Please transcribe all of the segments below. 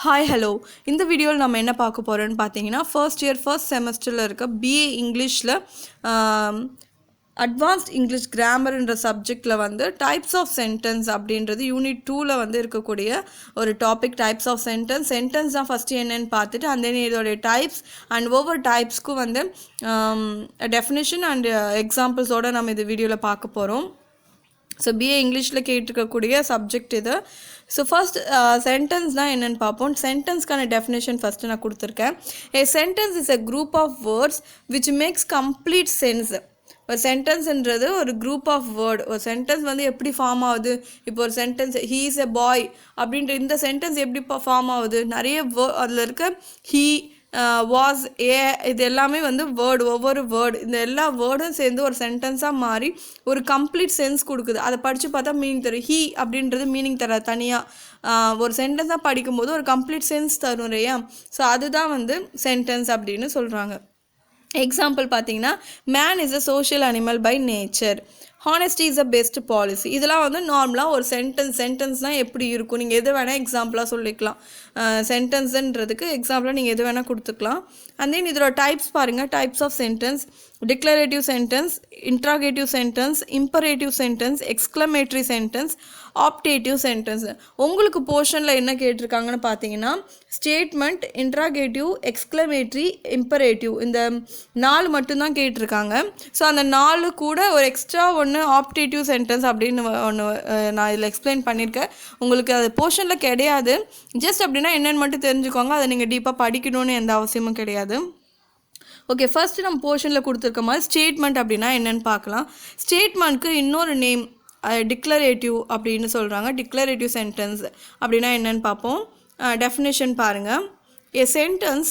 Hi hello இந்த வீடியோவில் நம்ம என்ன பார்க்க போகிறோன்னு பார்த்தீங்கன்னா ஃபர்ஸ்ட் செமஸ்டரில் இருக்க பிஏ இங்கிலீஷில் அட்வான்ஸ்ட் இங்கிலீஷ் கிராமர்ன்ற சப்ஜெக்டில் வந்து டைப்ஸ் ஆஃப் சென்டென்ஸ் அப்படின்றது யூனிட் 2ல் வந்து இருக்கக்கூடிய ஒரு டாபிக். டைப்ஸ் ஆஃப் சென்டென்ஸ் தான் ஃபஸ்ட்டு என்னென்னு பார்த்துட்டு அந்த இதோடைய டைப்ஸ் அண்ட் ஒவ்வொரு டைப்ஸ்க்கும் வந்து டெஃபினிஷன் அண்ட் எக்ஸாம்பிள்ஸோடு நம்ம இது வீடியோவில் பார்க்க போகிறோம். ஸோ பிஏ இங்கிலீஷில் கேட்டிருக்கக்கூடிய சப்ஜெக்ட் இது. ஸோ ஃபர்ஸ்ட் சென்டென்ஸ்னால் என்னென்னு பார்ப்போம். சென்டென்ஸ்க்கான டெஃபினேஷன் ஃபஸ்ட்டு நான் கொடுத்துருக்கேன். A sentence is a group of words which makes complete sense. ஒரு சென்டென்ஸ்ன்றது ஒரு குரூப் ஆஃப் வேர்டு. ஒரு சென்டென்ஸ் வந்து எப்படி ஃபார்ம் ஆகுது? இப்போ ஒரு sentence he is a boy அப்படின்ற இந்த சென்டென்ஸ் எப்படி ஃபார்ம் ஆகுது? நிறைய அதில் இருக்க ஹீ வாஸ் ஏ இது எல்லாமே வந்து ஒவ்வொரு வேர்டு இந்த எல்லா வேர்டும் சேர்ந்து ஒரு சென்டென்ஸாக மாறி ஒரு கம்ப்ளீட் சென்ஸ் கொடுக்குது. அதை படித்து பார்த்தா மீனிங் தரும். ஹீ அப்படின்றது மீனிங் தராது தனியாக. ஒரு சென்டென்ஸாக படிக்கும்போது ஒரு கம்ப்ளீட் சென்ஸ் தரும் இல்லையா? ஸோ அதுதான் வந்து சென்டென்ஸ் அப்படின்னு சொல்கிறாங்க. எக்ஸாம்பிள் பார்த்தீங்கன்னா, man is a social animal by nature, honesty is a best policy. இதெல்லாம் வந்து நார்மலாக ஒரு சென்டென்ஸ்னால் எப்படி இருக்கும்? நீங்கள் எது வேணால் எக்ஸாம்பிளாக சொல்லிக்கலாம். சென்டென்ஸுன்றதுக்கு எக்ஸாம்பிளாக நீங்கள் எது வேணால் கொடுத்துக்கலாம். அண்ட் தென் இதோட டைப்ஸ் பாருங்கள். Types of sentence: declarative sentence, interrogative sentence, imperative sentence, exclamatory sentence, optative sentence. உங்களுக்கு போர்ஷனில் என்ன கேட்டிருக்காங்கன்னு பார்த்தீங்கன்னா, ஸ்டேட்மெண்ட், இன்ட்ராகேட்டிவ், எக்ஸ்க்ளமேட்டரி, இம்பரேட்டிவ் இந்த 4 மட்டும்தான் கேட்டிருக்காங்க. ஸோ அந்த 4 கூட ஒரு எக்ஸ்ட்ரா ஒன்று ஆப்டேட்டிவ் சென்டென்ஸ் அப்படின்னு ஒன்று நான் இதில் எக்ஸ்பிளைன் பண்ணியிருக்கேன். உங்களுக்கு அது போர்ஷனில் கிடையாது. ஜஸ்ட் அப்படின்னா என்னென்னு மட்டும் தெரிஞ்சுக்கோங்க. அதை நீங்கள் டீப்பாக படிக்கணும்னு எந்த அவசியமும் கிடையாது. ஓகே, ஃபஸ்ட்டு நம்ம போர்ஷனில் கொடுத்துருக்க மாதிரி ஸ்டேட்மெண்ட் அப்படின்னா என்னென்னு பார்க்கலாம். ஸ்டேட்மெண்ட்க்கு இன்னொரு நேம் டிக்ளரேட்டிவ் அப்படின்னு சொல்கிறாங்க. டிக்ளரேட்டிவ் சென்டென்ஸ் அப்படின்னா என்னென்னு பார்ப்போம். டெஃபினேஷன் பாருங்கள். A sentence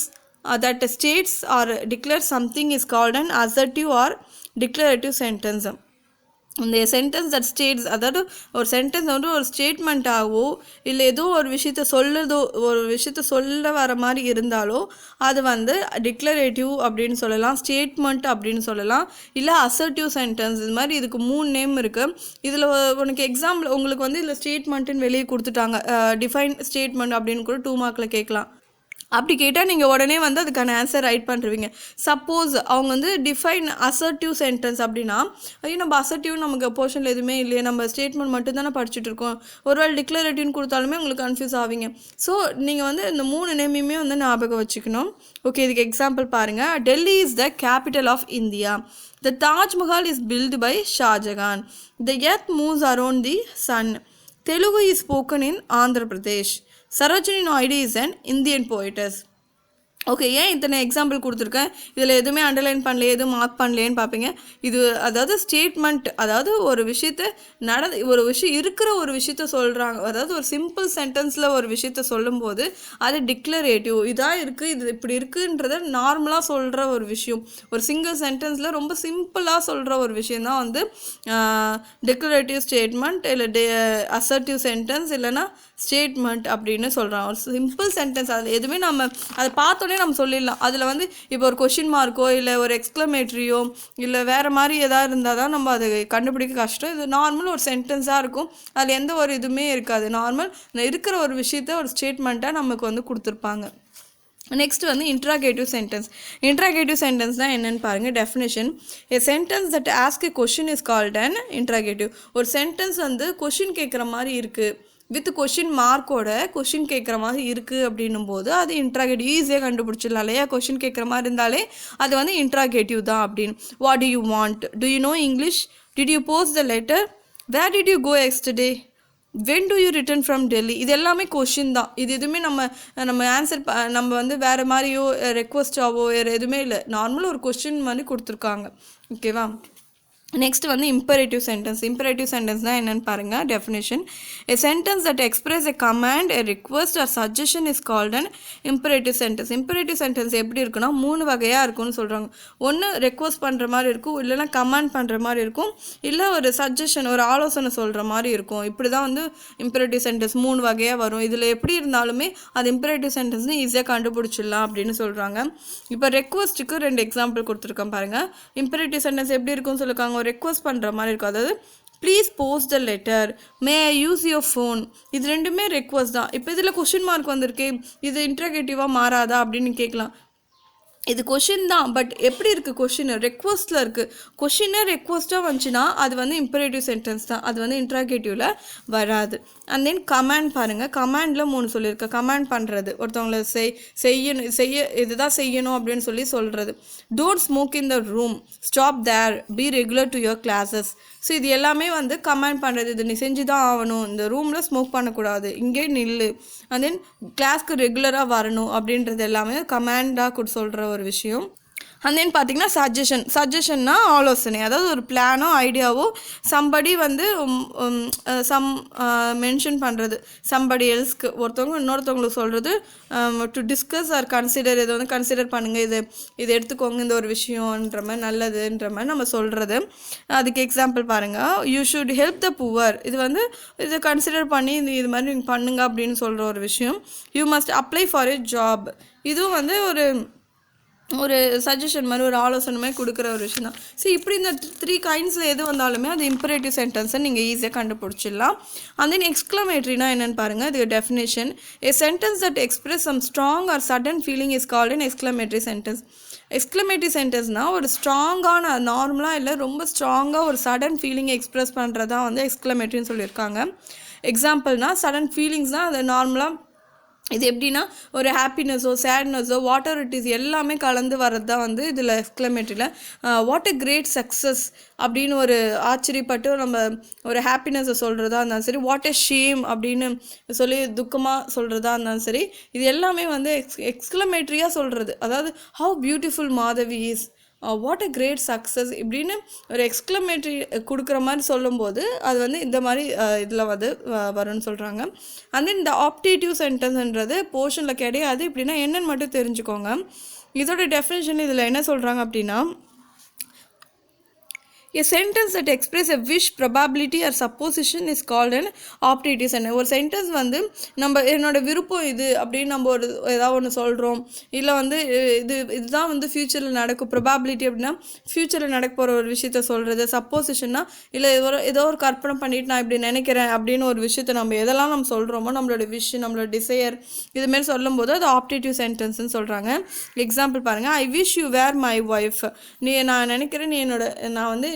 that states or declares something is called an assertive or declarative sentence. இந்த சென்டென்ஸ் தட் ஸ்டேட்ஸ், அதாவது ஒரு சென்டென்ஸ் வந்து ஒரு ஸ்டேட்மெண்ட்டாகவோ இல்லை ஏதோ ஒரு விஷயத்த சொல்ல வர மாதிரி இருந்தாலோ அது வந்து டிக்ளரேட்டிவ் அப்படின்னு சொல்லலாம், ஸ்டேட்மெண்ட் அப்படின்னு சொல்லலாம், இல்லை அசர்ட்டிவ் சென்டென்ஸ். இது மாதிரி இதுக்கு 3 நேம் இருக்குது. இதில் உனக்கு எக்ஸாம்பிள் உங்களுக்கு வந்து இதில் ஸ்டேட்மெண்ட்டுன்னு வெளியே கொடுத்துட்டாங்க. டிஃபைன் ஸ்டேட்மெண்ட் அப்படின்னு கூட 2 மார்க்கில் கேட்கலாம். அப்படி கேட்டால் நீங்கள் உடனே வந்து அதுக்கான ஆன்சர் ரைட் பண்ணுறீங்க. சப்போஸ் அவங்க வந்து டிஃபைன் அசர்ட்டிவ் சென்டென்ஸ் அப்படின்னா, ஐயோ நம்ம அசர்ட்டிவ் நமக்கு போர்ஷனில் எதுவுமே இல்லையே, நம்ம ஸ்டேட்மெண்ட் மட்டும் தானே படிச்சுட்டு இருக்கோம், ஒருவேளை டிக்ளரேட்டிவ்னு கொடுத்தாலுமே உங்களுக்கு கன்ஃபியூஸ் ஆவீங்க. ஸோ நீங்கள் வந்து இந்த 3 நேமையுமே வந்து ஞாபகம் வச்சுக்கணும். ஓகே, இதுக்கு எக்ஸாம்பிள் பாருங்கள். Delhi is the capital of India. The Taj Mahal is built by Shahjahan. The earth moves around the Sun. Telugu is spoken in Andhra Pradesh. Sarojini Naidu is an Indian போய்டஸ். Okay, ஏன் இத்தனை எக்ஸாம்பிள் கொடுத்துருக்கேன்? இதில் எதுவுமே அண்டர்லைன் பண்ணலையே, எதுவும் மார்க் பண்ணலையேன்னு பார்ப்பீங்க. இது அதாவது ஸ்டேட்மெண்ட், அதாவது ஒரு விஷயத்தை இருக்கிற ஒரு விஷயத்த சொல்கிறாங்க. அதாவது ஒரு சிம்பிள் சென்டென்ஸில் ஒரு விஷயத்த சொல்லும்போது அது டிக்ளரேட்டிவ். இதாக இருக்குது, இது இப்படி இருக்குன்றத நார்மலாக சொல்கிற ஒரு விஷயம். ஒரு சிங்கிள் சென்டென்ஸில் ரொம்ப சிம்பிளாக சொல்கிற ஒரு விஷயந்தான் வந்து டிக்ளரேட்டிவ் ஸ்டேட்மெண்ட், இல்லை அசர்ட்டிவ் சென்டென்ஸ், இல்லைனா ஸ்டேட்மெண்ட் அப்படின்னு சொல்கிறான். ஒரு சிம்பிள் சென்டென்ஸ், அதில் எதுவுமே நம்ம அதை பார்த்தோன்னே நம்ம சொல்லிடலாம். அதில் வந்து இப்போ ஒரு கொஷின் மார்க்கோ இல்லை ஒரு எக்ஸ்க்ளமேட்டரியோ இல்லை வேறு மாதிரி எதாவது இருந்தால் தான் நம்ம அதை கண்டுபிடிக்க கஷ்டம். இது நார்மல் ஒரு சென்டென்ஸாக இருக்கும். அதில் எந்த ஒரு இதுவுமே இருக்காது. நார்மல் இருக்கிற ஒரு விஷயத்த ஒரு ஸ்டேட்மெண்ட்டாக நமக்கு வந்து கொடுத்துருப்பாங்க. நெக்ஸ்ட் வந்து இன்ட்ராகேட்டிவ் சென்டென்ஸ். இன்ட்ராகேட்டிவ் சென்டென்ஸ்னால் என்னென்னு பாருங்கள். Definition: a sentence that ask a question is called an interrogative. ஒரு சென்டென்ஸ் வந்து கொஷின் கேட்குற மாதிரி இருக்குது, வித் கொஷின் மார்க்கோட கொஷின் கேட்குற மாதிரி இருக்குது அப்படின்னும் போது அது இன்ட்ராகேட்டிவ். ஈஸியாக கண்டுபிடிச்சிடலாம் இல்லையா? கொஷின் கேட்குற மாதிரி இருந்தாலே அது வந்து இன்ட்ராகேட்டிவ் தான் அப்படின்னு. What do you want? Do you know English? Did you post the letter? Where did you go yesterday? When do you return from Delhi? இது எல்லாமே கொஷின் தான். இது எதுவுமே நம்ம ஆன்சர் நம்ம வந்து வேறு மாதிரியோ ரெக்வஸ்டாவோ வேறு எதுவுமே இல்லை. நார்மலாக ஒரு கொஷின் மாதிரி கொடுத்துருக்காங்க. ஓகேவா? நெக்ஸ்ட் வந்து இம்பரேட்டிவ் சென்டென்ஸ். இம்பரேட்டிவ் சென்டென்ஸ்னால் என்னென்னு பாருங்கள். Definition: a sentence that express a command, a request or suggestion is called an imperative sentence. Imperative sentence எப்படி இருக்குன்னா 3 வகையாக இருக்கும்னு சொல்கிறாங்க. ஒன்று ரெக்வஸ்ட் பண்ணுற மாதிரி இருக்கும், இல்லைனா கமாண்ட் பண்ணுற மாதிரி இருக்கும், இல்லை ஒரு சஜஷன் ஒரு ஆலோசனை சொல்கிற மாதிரி இருக்கும். இப்படி தான் வந்து இம்பரேட்டிவ் சென்டென்ஸ் 3 வகையாக வரும். இதில் எப்படி இருந்தாலுமே அது இம்பரேட்டிவ் சென்டென்ஸ்னு ஈஸியாக கண்டுபிடிச்சிடலாம் அப்படின்னு சொல்கிறாங்க. இப்போ ரெக்வஸ்ட்டுக்கு 2 எக்ஸாம்பிள் கொடுத்துருக்கேன் பாருங்கள். இம்பரேட்டிவ் சென்டென்ஸ் எப்படி இருக்கும்னு சொல்லியிருக்காங்க. ரெக்வஸ்ட் பண்ணுற மாதிரி இருக்கும். அதாவது please post the letter, May I use your phone. இது ரெண்டுமே ரெக்வஸ்ட் தான். இப்போ இதில் கொஷின் மார்க் வந்திருக்கு, இது இன்ட்ரகேட்டிவாக மாறாதா அப்படின்னு கேட்கலாம். இது கொஷின் தான், பட் எப்படி இருக்குது கொஷின் ரெக்வஸ்ட்டில் இருக்குது. கொஷினே ரெக்வஸ்ட்டாக வந்துச்சுன்னா அது வந்து இம்பரேட்டிவ் சென்டென்ஸ் தான், அது வந்து இன்ட்ராகேட்டிவில் வராது. அண்ட் தென் கமாண்ட் பாருங்கள், கமாண்டில் 3 சொல்லியிருக்கேன். கமாண்ட் பண்ணுறது, ஒருத்தவங்களை இதுதான் செய்யணும் அப்படின்னு சொல்கிறது. Don't smoke in the room, stop there, be regular to your classes. So இது எல்லாமே வந்து கமாண்ட் பண்ணுறது. இது நீ செஞ்சு தான் ஆகணும், இந்த ரூமில் ஸ்மோக் பண்ணக்கூடாது, இங்கே நில்லு, அண்ட் தென் கிளாஸ்க்கு ரெகுலராக வரணும் அப்படின்றது எல்லாமே கமாண்டாக சொல்கிற ஒரு விஷயம். அண்ட் தென் பார்த்திங்கன்னா சஜஷன்னா ஆலோசனை, அதாவது ஒரு பிளானோ ஐடியாவோ சம்படி வந்து மென்ஷன் பண்ணுறது, சம்படி எல்ஸ்க்கு ஒருத்தவங்க இன்னொருத்தவங்களுக்கு சொல்கிறது, டு டிஸ்கஸ் ஆர் கன்சிடர், இதை வந்து கன்சிடர் பண்ணுங்கள், இது எடுத்துக்கோங்க, இந்த ஒரு விஷயம்ன்ற மாதிரி நல்லதுன்ற மாதிரி நம்ம சொல்கிறது. அதுக்கு எக்ஸாம்பிள் பாருங்கள், you should help the poor, இது வந்து இதை கன்சிடர் பண்ணி இது மாதிரி நீங்கள் பண்ணுங்க அப்படின்னு சொல்கிற ஒரு விஷயம். You must apply for a job, இதுவும் வந்து ஒரு சஜஷன் மாதிரி, ஒரு ஆலோசனை மாதிரி கொடுக்குற ஒரு விஷயம் தான். ஸோ இப்படி இந்த 3 கைண்ட்ஸில் எது வந்தாலுமே அது இம்பரேட்டிவ் சென்டென்ஸை நீங்கள் ஈஸியாக கண்டுபிடிச்சிடலாம். அண்ட் தென் எக்ஸ்க்ளமேட்ரினா என்னென்னு பாருங்கள், இதுக்கு definition, a sentence that express some strong or sudden feeling is called an exclamatory sentence. Exclamatory சென்டென்ஸ்னால் ஒரு ஸ்ட்ராங்கான, நார்மலாக இல்லை, ரொம்ப ஸ்ட்ராங்காக ஒரு சடன் ஃபீலிங்கை எக்ஸ்ப்ரெஸ் பண்ணுறதான் வந்து எக்ஸ்க்ளமேட்ரின்னு சொல்லியிருக்காங்க. எக்ஸாம்பிள்னால் சடன் ஃபீலிங்ஸ்னால் அது நார்மலாக இது எப்படின்னா ஒரு ஹாப்பினஸோ சேட்னஸோ வாட்டர் இட் இஸ் எல்லாமே கலந்து வர்றது தான் வந்து இதில் எக்ஸ்க்ளமேட்ரியில். வாட் எ கிரேட் சக்ஸஸ் அப்படின்னு ஒரு ஆச்சரியப்பட்டு நம்ம ஒரு ஹாப்பினஸை சொல்கிறதா இருந்தாலும் சரி, வாட் எ ஷேம் அப்படின்னு சொல்லி துக்கமாக சொல்கிறதா இருந்தாலும் சரி, இது எல்லாமே வந்து எக்ஸ்க்ளமேட்ரியாக சொல்கிறது. அதாவது how beautiful Madhavi is, what a great success இப்படின்னு ஒரு எக்ஸ்க்ளமேட்ரி கொடுக்குற மாதிரி சொல்லும்போது அது வந்து இந்த மாதிரி இதில் வந்து வரும்னு சொல்கிறாங்க. அண்ட் தென் இந்த ஆப்டேட்டிவ் சென்டென்ஸ்ன்றது போர்ஷனில் கிடையாது. இப்படின்னா என்னென்னு மட்டும் தெரிஞ்சுக்கோங்க. இதோட டெஃபினேஷன் இதில் என்ன சொல்கிறாங்க அப்படின்னா, a sentence that express a wish, probability or supposition is called an optative sentence. ஒரு சென்டென்ஸ் வந்து நம்ம என்னோட விருப்பம் இது அப்படின்னு நம்ம ஒரு ஏதாவது ஒன்று சொல்கிறோம், இல்லை வந்து இதுதான் வந்து ஃப்யூச்சரில் நடக்கும், ப்ரொபாபிலிட்டி அப்படின்னா ஃப்யூச்சரில் நடக்க போகிற ஒரு விஷயத்த சொல்கிறது, சப்போசிஷன்னா இல்லை ஏதோ ஒரு கற்பனை பண்ணிட்டு நான் இப்படி நினைக்கிறேன் அப்படின்னு ஒரு விஷயத்தை நம்ம எதெல்லாம் நம்ம சொல்கிறோமோ, நம்மளோட விஷ், நம்மளோட டிசையர், இதுமாரி சொல்லும்போது அது ஆப்டேட்டிவ் சென்டென்ஸ்ன்னு சொல்கிறாங்க. எக்ஸாம்பிள் பாருங்கள், I wish you were my wife, நான் நினைக்கிறேன் நான் வந்து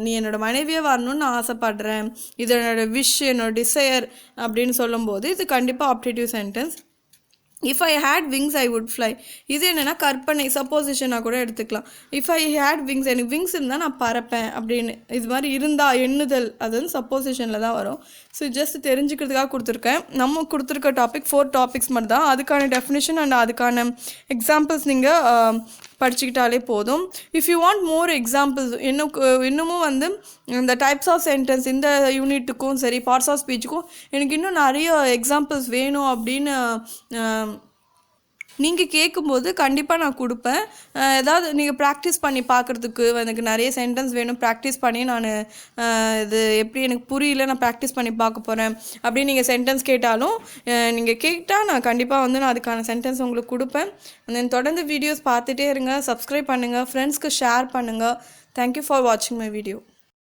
நீ என்னோட மனைவியே வரணும்னு நான் ஆசைப்படுறேன், இது என்னோட விஷ், என்னோட டிசையர் அப்படின்னு சொல்லும்போது இது கண்டிப்பாக optative sentence. If I had wings I would fly, இது என்னென்னா கற்பனை, சப்போசிஷனாக கூட எடுத்துக்கலாம். இஃப் ஐ ஹேட் விங்ஸ், எனக்கு விங்ஸ் இருந்தால் நான் பறப்பேன் அப்படின்னு, இது மாதிரி இருந்தால் எண்ணுதல், அது வந்து சப்போசிஷனில் தான் வரும். ஸோ ஜஸ்ட் தெரிஞ்சுக்கிறதுக்காக கொடுத்துருக்கேன். நம்ம கொடுத்துருக்க டாபிக் 4 டாபிக்ஸ் மட்டும் தான். அதுக்கான டெஃபினேஷன் அண்ட் அதுக்கான எக்ஸாம்பிள்ஸ் நீங்கள் படிச்சுக்கிட்டாலே போதும். If you want more examples, இன்னமும் வந்து இந்த டைப்ஸ் ஆஃப் சென்டென்ஸ் இந்த யூனிட்டுக்கும் சரி பார்ட்ஸ் ஆஃப் ஸ்பீச்சுக்கும் எனக்கு இன்னும் நிறைய எக்ஸாம்பிள்ஸ் வேணும் அப்படின்னு நீங்கள் கேட்கும்போது கண்டிப்பாக நான் கொடுப்பேன். ஏதாவது நீங்கள் ப்ராக்டிஸ் பண்ணி பார்க்குறதுக்கு எனக்கு நிறைய சென்டென்ஸ் வேணும், ப்ராக்டிஸ் பண்ணி நான் இது எப்படி எனக்கு புரியல, நான் ப்ராக்டிஸ் பண்ணி பார்க்க போகிறேன் அப்படின்னு நீங்கள் சென்டென்ஸ் கேட்டாலும் நீங்கள் கேட்டால் நான் கண்டிப்பாக வந்து நான் அதுக்கான சென்டென்ஸ் உங்களுக்கு கொடுப்பேன். தென் தொடர்ந்து வீடியோஸ் பார்த்துட்டே இருங்க, சப்ஸ்கிரைப் பண்ணுங்கள், ஃப்ரெண்ட்ஸ்க்கு ஷேர் பண்ணுங்கள். தேங்க்யூ ஃபார் வாட்சிங் மை வீடியோ.